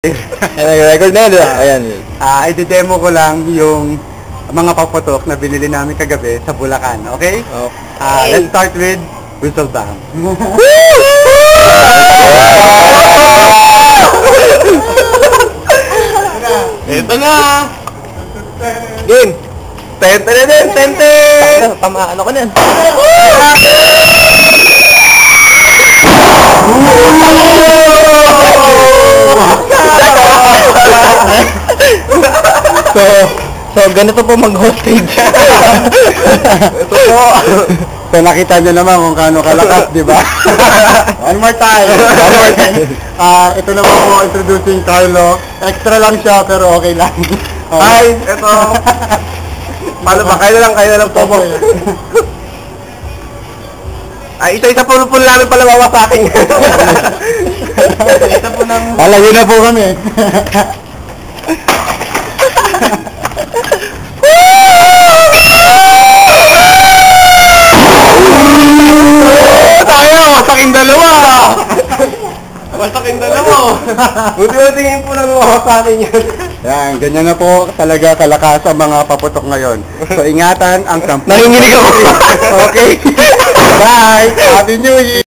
Nag-record na yun. Ayan. I-demo ko lang yung mga paputok na binili namin kagabi sa Bulacan, okay? Okay. Let's start with whistle bang. Ito na! Game! Tente na din! Tente! Tamaan ako na. So ganito po mag-hostage. Ito po. So nakita nyo naman kung kaano kalakas, di ba? One more time. Ito naman po, introducing Carlo. Extra lang siya, pero okay lang. Hi! Ito! Paano ba? Kayo na lang po. Ay, isa-isa po namin pala wawasakin. Isa po namin. Palayo na po kami. Wasaking dalawa! Wasaking dalawa! Buti na tingin po na wawasakin yan. Yan, ganyan na po talaga kalakas ang mga paputok ngayon. So ingatan ang kampo. Nanginginig ako. Okay. Bye! Happy New Year!